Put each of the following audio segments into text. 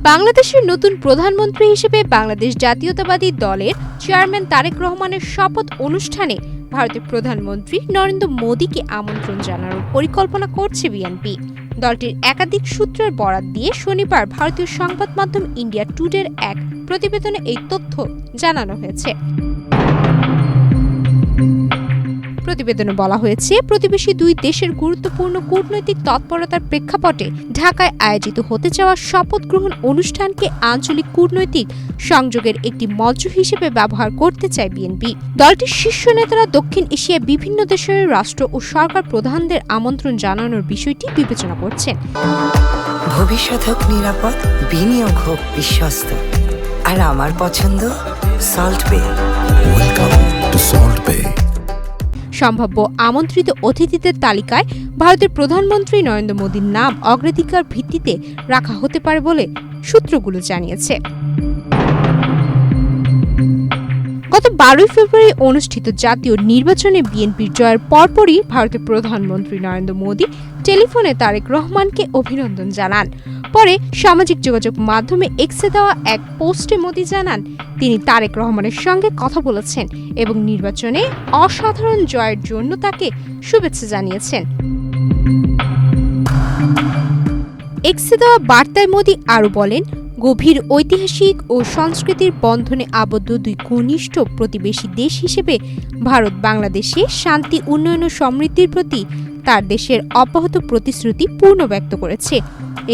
বাংলাদেশের নতুন প্রধানমন্ত্রী হিসেবে বাংলাদেশ জাতীয়তাবাদী দলের চেয়ারম্যান তারেক রহমানের শপথ অনুষ্ঠানে ভারতের প্রধানমন্ত্রী নরেন্দ্র মোদীকে আমন্ত্রণ জানানোর পরিকল্পনা করছে বিএনপি। দলটির একাধিক সূত্রের বরাত দিয়ে শনিবার ভারতীয় সংবাদ মাধ্যম ইন্ডিয়া টুডের এক প্রতিবেদনে এই তথ্য জানানো হয়েছে। প্রতিবেদনে বলা হয়েছে, প্রতিবেশী দুই দেশের গুরুত্বপূর্ণ কূটনৈতিক তৎপরতার প্রেক্ষাপটে ঢাকায় আয়োজিত হতে যাওয়া শপথ গ্রহণ অনুষ্ঠানকে আঞ্চলিক কূটনৈতিক সংযোগের একটি মঞ্চ হিসেবে ব্যবহার করতে চায় বিএনপি। দলটির শীর্ষ নেতারা দক্ষিণ এশিয়ার বিভিন্ন দেশের রাষ্ট্র ও সরকার প্রধানদের আমন্ত্রণ জানানোর বিষয়টি বিবেচনা করছেন। ভবিষ্যৎ হোক নিরাপদ, বিনিয়োগ হোক বিশ্বস্ত, আর আমার পছন্দ সল্ট বে। ওয়েলকাম টু সল্ট বে। সম্ভাব্য আমন্ত্রিত অতিথিদের তালিকায় ভারতের প্রধানমন্ত্রী নরেন্দ্র মোদীর নাম অগ্রাধিকার ভিত্তিতে রাখা হতে পারে বলে সূত্রগুলো জানিয়েছে। গত 12 ফেব্রুয়ারি অনুষ্ঠিত জাতীয় নির্বাচনে বিএনপির জয়ের পরপরই ভারতের প্রধানমন্ত্রী নরেন্দ্র মোদী টেলিফোনে তারেক রহমানকে অভিনন্দন জানান। পরে সামাজিক যোগাযোগ মাধ্যমে এক্সে দেওয়া এক পোস্টে মোদী জানান, তিনি তারেক রহমানের সঙ্গে কথা বলেছেন এবং নির্বাচনে অসাধারণ জয়ের জন্য তাকে শুভেচ্ছা জানিয়েছেন। এক্সে দেওয়া বার্তায় মোদী আরও বলেন, গভীর ঐতিহাসিক ও সংস্কৃতির বন্ধনে আবদ্ধ দুই ঘনিষ্ঠ প্রতিবেশী দেশ হিসেবে ভারত বাংলাদেশে শান্তি, উন্নয়ন ও সমৃদ্ধির প্রতি তার দেশের অব্যাহত প্রতিশ্রুতি পূর্ণ ব্যক্ত করেছে।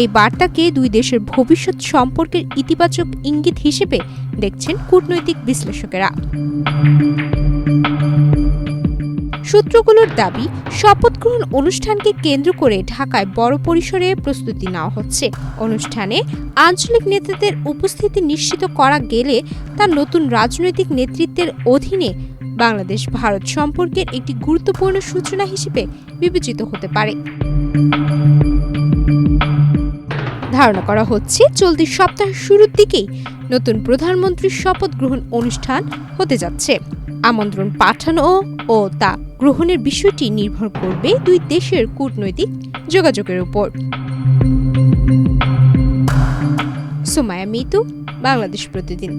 এই বার্তাকে দুই দেশের ভবিষ্যৎ সম্পর্কের ইতিবাচক ইঙ্গিত হিসেবে দেখছেন কূটনৈতিক বিশ্লেষকেরা। সূত্রগুলোর দাবি, শপথ গ্রহণ অনুষ্ঠানকে কেন্দ্র করে ঢাকায় বড় পরিসরে প্রস্তুতি নেওয়া হচ্ছে। অনুষ্ঠানে আঞ্চলিক নেতাদের উপস্থিতি নিশ্চিত করা গেলে তার নতুন রাজনৈতিক নেতৃত্বের অধীনে বাংলাদেশ ভারত সম্পর্কের একটি গুরুত্বপূর্ণ সূচনা হিসেবে বিবেচিত হতে পারে। ধারণা করা হচ্ছে, চলতি সপ্তাহের শুরুর দিকেই নতুন প্রধানমন্ত্রীর শপথ গ্রহণ অনুষ্ঠান হতে যাচ্ছে। আমন্ত্রণ পাঠানো ও তা গ্রহণের বিষয়টি নির্ভর করবে দুই দেশের কূটনৈতিক যোগাযোগের উপর। সুমাইয়া মিতু, বাংলাদেশ প্রতিদিন।